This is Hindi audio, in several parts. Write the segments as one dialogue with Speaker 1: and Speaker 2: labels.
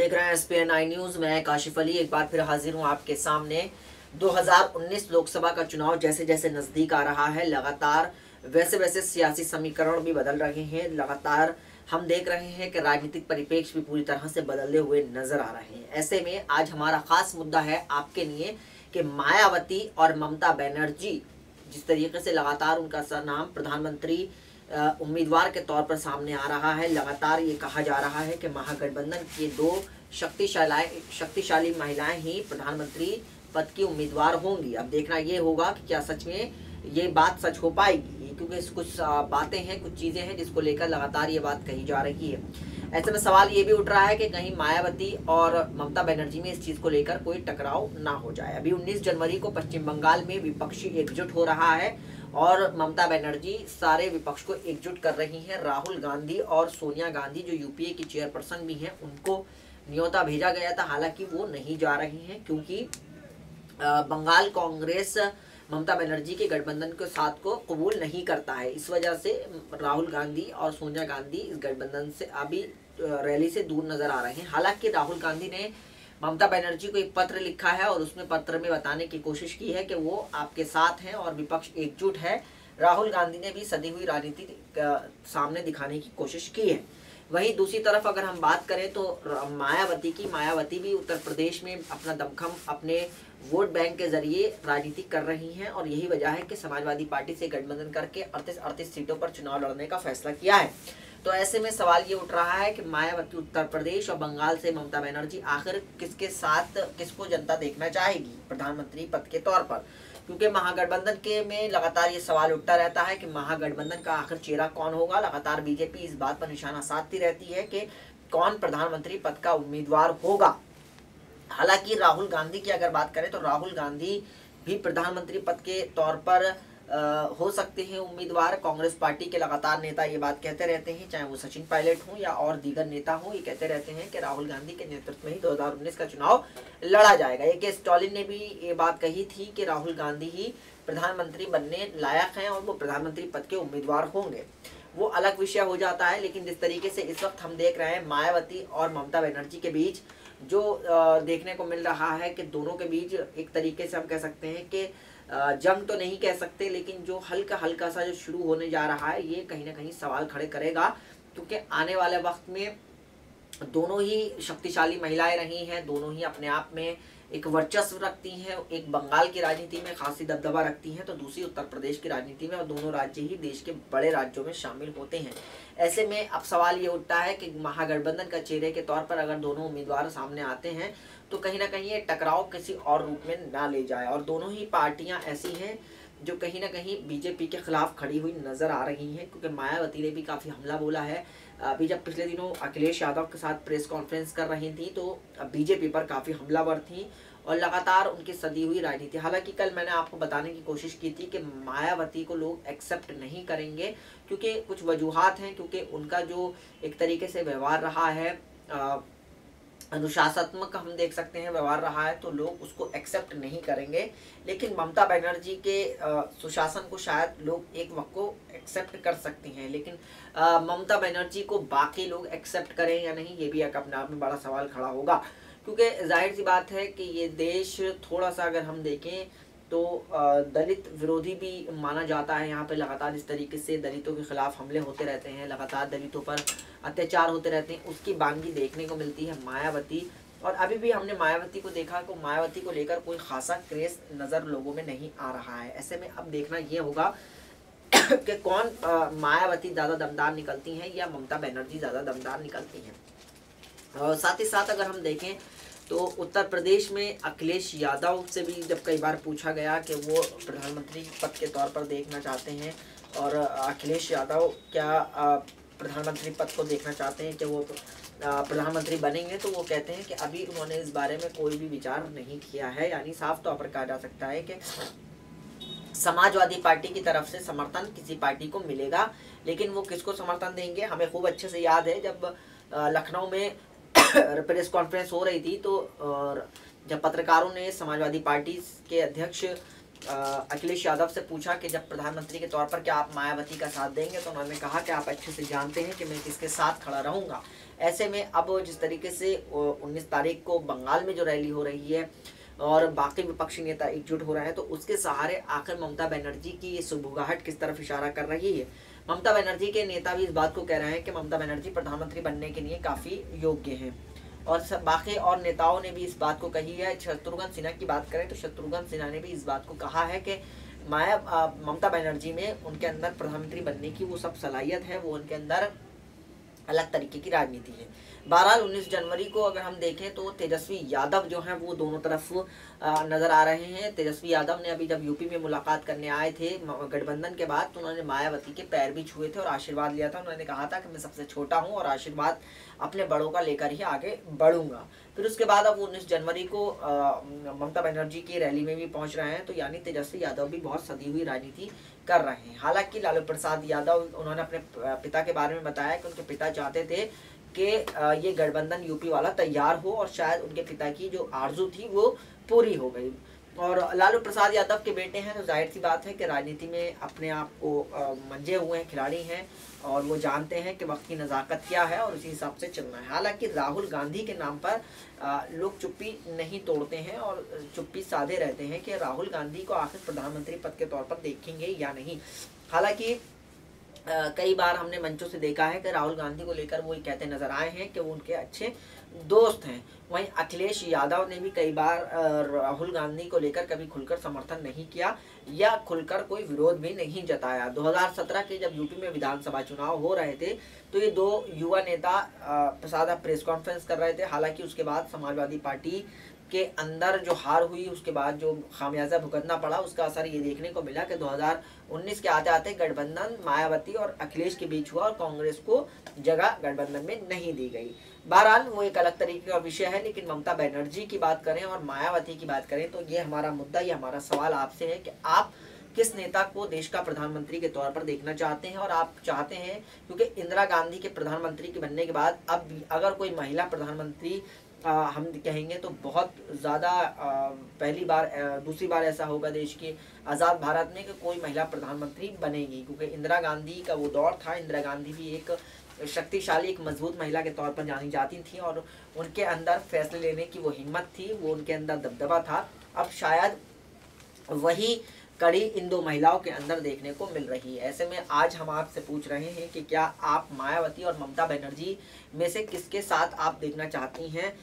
Speaker 1: देख रहे हैं SPN आई न्यूज। मैं काशिफ अली एक बार फिर हाजिर हूं आपके सामने। 2019 लोकसभा का चुनाव जैसे जैसे नजदीक आ रहा है, लगातार वैसे वैसे सियासी समीकरण भी बदल रहे हैं। लगातार हम देख रहे हैं कि राजनीतिक परिप्रेक्ष्य भी पूरी तरह से बदलते हुए नजर आ रहे हैं। ऐसे में आज हमारा खास मुद्दा है आपके लिए कि मायावती और ममता बनर्जी जिस तरीके से लगातार उनका नाम प्रधानमंत्री उम्मीदवार के तौर पर सामने आ रहा है, लगातार ये कहा जा रहा है कि महागठबंधन की दो शक्तिशाली महिलाएं ही प्रधानमंत्री पद की उम्मीदवार होंगी। अब देखना ये होगा कि क्या सच में ये बात सच हो पाएगी, क्योंकि कुछ बातें हैं, कुछ चीज़ें हैं जिसको लेकर लगातार ये बात कही जा रही है। ऐसे में सवाल ये भी उठ रहा है कि कहीं मायावती और ममता बनर्जी में इस चीज़ को लेकर कोई टकराव ना हो जाए। अभी 19 जनवरी को पश्चिम बंगाल में विपक्षी एकजुट हो रहा है और ममता बनर्जी सारे विपक्ष को एकजुट कर रही हैं। राहुल गांधी और सोनिया गांधी जो यूपीए की चेयरपर्सन भी हैं, उनको न्योता भेजा गया था, हालांकि वो नहीं जा रही हैं क्योंकि बंगाल कांग्रेस ममता बनर्जी के गठबंधन के साथ को कबूल नहीं करता है। इस वजह से राहुल गांधी और सोनिया गांधी इस गठबंधन से अभी रैली से दूर नजर आ रहे हैं। हालांकि राहुल गांधी ने ममता बनर्जी को एक पत्र लिखा है और उसमें पत्र में बताने की कोशिश की है कि वो आपके साथ हैं और विपक्ष एकजुट है। राहुल गांधी ने भी सदी हुई राजनीति सामने दिखाने की कोशिश की है। वहीं दूसरी तरफ अगर हम बात करें तो मायावती भी उत्तर प्रदेश में अपना दमखम अपने वोट बैंक के जरिए राजनीति कर रही हैं और यही वजह है कि समाजवादी पार्टी से गठबंधन करके 38 सीटों पर चुनाव लड़ने का फैसला किया है। तो ऐसे में सवाल ये उठ रहा है कि मायावती उत्तर प्रदेश और बंगाल से ममता बनर्जी आखिर किसके साथ किसको जनता देखना चाहेगी प्रधानमंत्री पद के तौर पर, क्योंकि महागठबंधन के में लगातार ये सवाल उठता रहता है कि महागठबंधन का आखिर चेहरा कौन होगा। लगातार बीजेपी इस बात पर निशाना साधती रहती है कि कौन प्रधानमंत्री पद का उम्मीदवार होगा। हालांकि राहुल गांधी की अगर बात करें तो राहुल गांधी भी प्रधानमंत्री पद के तौर पर हो सकते हैं उम्मीदवार। कांग्रेस पार्टी के लगातार नेता ये बात कहते रहते हैं, चाहे वो सचिन पायलट हों या और दीगर नेता हों, ये कहते रहते हैं कि राहुल गांधी के नेतृत्व में ही 2019 का चुनाव लड़ा जाएगा। AK स्टालिन ने भी ये बात कही थी कि राहुल गांधी ही प्रधानमंत्री बनने लायक हैं और वो प्रधानमंत्री पद के उम्मीदवार होंगे। वो अलग विषय हो जाता है, लेकिन जिस तरीके से इस वक्त हम देख रहे हैं मायावती और ममता बनर्जी के बीच जो देखने को मिल रहा है कि दोनों के बीच एक तरीके से हम कह सकते हैं कि जंग तो नहीं कह सकते, लेकिन जो हल्का हल्का सा जो शुरू होने जा रहा है ये कहीं ना कहीं सवाल खड़े करेगा, क्योंकि आने वाले वक्त में दोनों ही शक्तिशाली महिलाएं रही हैं, दोनों ही अपने आप में एक वर्चस्व रखती हैं। एक बंगाल की राजनीति में खासी दबदबा रखती हैं तो दूसरी उत्तर प्रदेश की राजनीति में, और दोनों राज्य ही देश के बड़े राज्यों में शामिल होते हैं। ऐसे में अब सवाल ये उठता है कि महागठबंधन का चेहरे के तौर पर अगर दोनों उम्मीदवार सामने आते हैं तो कहीं ना कहीं ये टकराव किसी और रूप में ना ले जाए। और दोनों ही पार्टियां ऐसी हैं जो कहीं ना कहीं बीजेपी के खिलाफ खड़ी हुई नजर आ रही हैं, क्योंकि मायावती ने भी काफ़ी हमला बोला है। अभी जब पिछले दिनों अखिलेश यादव के साथ प्रेस कॉन्फ्रेंस कर रही थी तो बीजेपी पर काफ़ी हमलावर थी और लगातार उनकी सदी हुई राजनीति। हालांकि कल मैंने आपको बताने की कोशिश की थी कि मायावती को लोग एक्सेप्ट नहीं करेंगे क्योंकि कुछ वजूहात हैं, क्योंकि उनका जो एक तरीके से व्यवहार रहा है अनुशासनात्मक हम देख सकते हैं व्यवहार रहा है, तो लोग उसको एक्सेप्ट नहीं करेंगे। लेकिन ममता बनर्जी के सुशासन को शायद लोग एक वक्त को एक्सेप्ट कर सकते हैं, लेकिन ममता बनर्जी को बाकी लोग एक्सेप्ट करें या नहीं, ये भी एक अपने आप में बड़ा सवाल खड़ा होगा। क्योंकि जाहिर सी बात है कि ये देश थोड़ा सा अगर हम देखें तो दलित विरोधी भी माना जाता है। यहाँ पे लगातार इस तरीके से दलितों के खिलाफ हमले होते रहते हैं, लगातार दलितों पर अत्याचार होते रहते हैं, उसकी बानगी देखने को मिलती है मायावती। और अभी भी हमने मायावती को देखा तो मायावती को लेकर कोई खासा क्रेज नज़र लोगों में नहीं आ रहा है। ऐसे में अब देखना ये होगा कि कौन मायावती ज़्यादा दमदार निकलती हैं या ममता बनर्जी ज़्यादा दमदार निकलती हैं। और साथ ही साथ अगर हम देखें तो उत्तर प्रदेश में अखिलेश यादव से भी जब कई बार पूछा गया कि वो प्रधानमंत्री पद के तौर पर देखना चाहते हैं और अखिलेश यादव क्या प्रधानमंत्री पद को देखना चाहते हैं कि वो प्रधानमंत्री बनेंगे, तो वो कहते हैं कि अभी उन्होंने इस बारे में कोई भी विचार नहीं किया है। यानी साफ तौर पर कहा जा सकता है कि समाजवादी पार्टी की तरफ से समर्थन किसी पार्टी को मिलेगा, लेकिन वो किसको समर्थन देंगे हमें खूब अच्छे से याद है। जब लखनऊ में प्रेस कॉन्फ्रेंस हो रही थी तो जब पत्रकारों ने समाजवादी पार्टी के अध्यक्ष अखिलेश यादव से पूछा कि जब प्रधानमंत्री के तौर पर क्या आप मायावती का साथ देंगे, तो उन्होंने कहा कि आप अच्छे से जानते हैं कि मैं किसके साथ खड़ा रहूंगा। ऐसे में अब जिस तरीके से 19 तारीख को बंगाल में जो रैली हो रही है और बाकी विपक्षी नेता एकजुट हो रहे हैं, तो उसके सहारे आखिर ममता बनर्जी की ये सुबुगाहट किस तरफ इशारा कर रही है। ममता बनर्जी के नेता भी इस बात को कह रहे हैं कि ममता बनर्जी प्रधानमंत्री बनने के लिए काफ़ी योग्य हैं, और सब बाकी और नेताओं ने भी इस बात को कही है। शत्रुघ्न सिन्हा की बात करें तो शत्रुघ्न सिन्हा ने भी इस बात को कहा है कि ममता बनर्जी में उनके अंदर प्रधानमंत्री बनने की वो सब सलाहियत है, वो उनके अंदर अलग तरीके की राजनीति है। बहरहाल 19 जनवरी को अगर हम देखें तो तेजस्वी यादव जो हैं वो दोनों तरफ नज़र आ रहे हैं। तेजस्वी यादव ने अभी जब यूपी में मुलाकात करने आए थे गठबंधन के बाद, तो उन्होंने मायावती के पैर भी छुए थे और आशीर्वाद लिया था। उन्होंने कहा था कि मैं सबसे छोटा हूं और आशीर्वाद अपने बड़ों का लेकर ही आगे बढ़ूंगा। फिर उसके बाद अब 19 जनवरी को ममता बनर्जी की रैली में भी पहुंच रहे हैं, तो यानी तेजस्वी यादव भी बहुत सदी हुई राजनीति कर रहे हैं। हालांकि लालू प्रसाद यादव उन्होंने अपने पिता के बारे में बताया कि उनके पिता चाहते थे कि ये गठबंधन यूपी वाला तैयार हो, और शायद उनके पिता की जो आरजू थी वो पूरी हो गई। और लालू प्रसाद यादव के बेटे हैं, तो जाहिर सी बात है कि राजनीति में अपने आप को मंजे हुए हैं, खिलाड़ी हैं, और वो जानते हैं कि वक्त की नज़ाकत क्या है और उसी हिसाब से चलना है। हालांकि राहुल गांधी के नाम पर लोग चुप्पी नहीं तोड़ते हैं और चुप्पी साधे रहते हैं कि राहुल गांधी को आखिर प्रधानमंत्री पद के तौर पर देखेंगे या नहीं। हालांकि कई बार हमने मंचों से देखा है कि राहुल गांधी को लेकर वो कहते नजर आए हैं कि वो उनके अच्छे दोस्त हैं। वहीं अखिलेश यादव ने भी कई बार राहुल गांधी को लेकर कभी खुलकर समर्थन नहीं किया या खुलकर कोई विरोध भी नहीं जताया। 2017 के जब यूपी में विधानसभा चुनाव हो रहे थे, तो ये दो युवा नेता प्रसाद प्रेस कॉन्फ्रेंस कर रहे थे। हालांकि उसके बाद समाजवादी पार्टी के अंदर जो हार हुई, उसके बाद जो खामियाजा भुगतना पड़ा, उसका असर ये देखने को मिला कि 2019 के आते आते गठबंधन मायावती और अखिलेश के बीच हुआ और कांग्रेस को जगह गठबंधन में नहीं दी गई। बहरहाल वो एक अलग तरीके का विषय है। लेकिन ममता बनर्जी की बात करें और मायावती की बात करें तो ये हमारा मुद्दा, ये हमारा सवाल आपसे है कि आप किस नेता को देश का प्रधानमंत्री के तौर पर देखना चाहते हैं। और आप चाहते हैं, क्योंकि इंदिरा गांधी के प्रधानमंत्री के बनने के बाद अब अगर कोई महिला प्रधानमंत्री हम कहेंगे तो बहुत ज़्यादा पहली बार दूसरी बार ऐसा होगा देश के आज़ाद भारत में कि कोई महिला प्रधानमंत्री बनेगी, क्योंकि इंदिरा गांधी का वो दौर था। इंदिरा गांधी भी एक शक्तिशाली, एक मजबूत महिला के तौर पर जानी जाती थी और उनके अंदर फैसले लेने की वो हिम्मत थी, वो उनके अंदर दबदबा था। अब शायद वही कड़ी इन दो महिलाओं के अंदर देखने को मिल रही है। ऐसे में आज हम आपसे पूछ रहे हैं कि क्या आप मायावती और ममता बनर्जी में से किसके साथ आप देखना चाहती हैं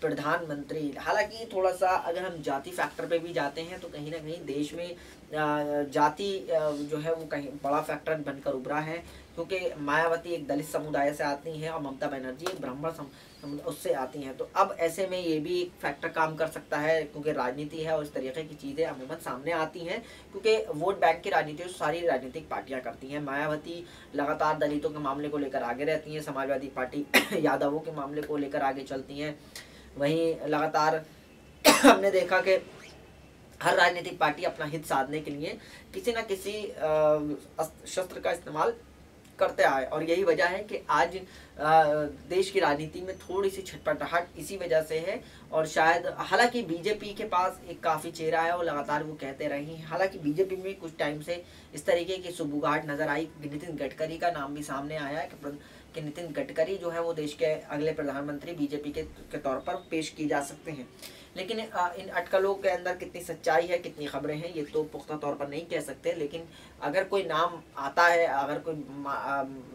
Speaker 1: प्रधानमंत्री। हालांकि थोड़ा सा अगर हम जाति फैक्टर पे भी जाते हैं तो कहीं ना कहीं देश में जाति जो है वो कहीं बड़ा फैक्टर बनकर उभरा है, क्योंकि मायावती एक दलित समुदाय से आती हैं और ममता बनर्जी एक ब्राह्मण उससे आती हैं। तो अब ऐसे में ये भी एक फैक्टर काम कर सकता है, क्योंकि राजनीति है और इस तरीके की चीज़ें अमूमन सामने आती हैं, क्योंकि वोट बैंक की राजनीति सारी राजनीतिक पार्टियां करती हैं। मायावती लगातार दलितों के मामले को लेकर आगे रहती हैं, समाजवादी पार्टी यादवों के मामले को लेकर आगे चलती हैं। वहीं लगातार हमने देखा कि हर राजनीतिक पार्टी अपना हित साधने के लिए किसी न किसी शस्त्र का इस्तेमाल करते आए, और यही वजह है कि आज देश की राजनीति में थोड़ी सी छटपटाहट इसी वजह से है। और शायद हालांकि बीजेपी के पास एक काफ़ी चेहरा है और लगातार वो कहते रहे हैं। हालांकि बीजेपी में कुछ टाइम से इस तरीके की सुबुगाहट नजर आई। नितिन गडकरी का नाम भी सामने आया है कि नितिन गडकरी जो है वो देश के अगले प्रधानमंत्री बीजेपी के तौर पर पेश किए जा सकते हैं। लेकिन इन अटकलों के अंदर कितनी सच्चाई है, कितनी खबरें हैं, ये तो पुख्ता तौर पर नहीं कह सकते। लेकिन अगर कोई नाम आता है, अगर कोई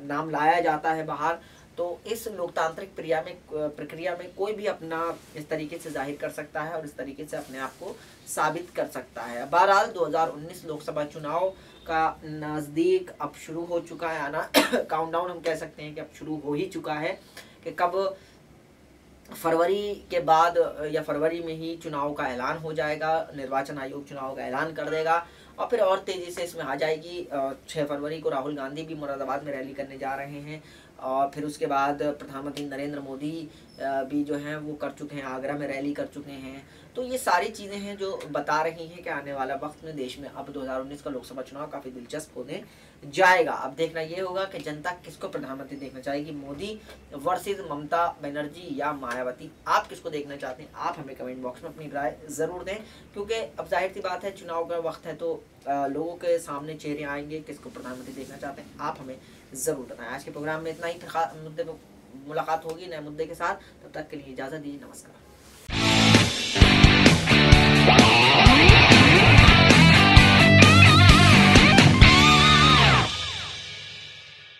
Speaker 1: नाम लाया जाता है बाहर, तो इस लोकतांत्रिक प्रक्रिया में कोई भी अपना इस तरीके से जाहिर कर सकता है और इस तरीके से अपने आप को साबित कर सकता है। बहरहाल 2019 लोकसभा चुनाव का नज़दीक अब शुरू हो चुका है आना। काउंटडाउन हम कह सकते हैं कि अब शुरू हो ही चुका है कि कब फरवरी के बाद या फरवरी में ही चुनाव का ऐलान हो जाएगा। निर्वाचन आयोग चुनाव का ऐलान कर देगा और फिर और तेज़ी से इसमें आ जाएगी। 6 फरवरी को राहुल गांधी भी मुरादाबाद में रैली करने जा रहे हैं और फिर उसके बाद प्रधानमंत्री नरेंद्र मोदी भी जो हैं वो कर चुके हैं, आगरा में रैली कर चुके हैं। तो ये सारी चीज़ें हैं जो बता रही हैं कि आने वाला वक्त में देश में अब 2019 का लोकसभा चुनाव काफ़ी दिलचस्प होने जाएगा। अब देखना ये होगा कि जनता किसको प्रधानमंत्री देखना चाहेगी, मोदी वर्सेस ममता बनर्जी या मायावती। आप किसको देखना चाहते हैं, आप हमें कमेंट बॉक्स में अपनी राय ज़रूर दें, क्योंकि अब जाहिर सी बात है चुनाव का वक्त है तो लोगों के सामने चेहरे आएंगे, किसको प्रधानमंत्री देखना चाहते हैं आप हमें ज़रूर बताएं। आज के प्रोग्राम में इतना ही, मुद्दे पर मुलाकात होगी नए मुद्दे के साथ। तब तक के लिए इजाजत दीजिए, नमस्कार।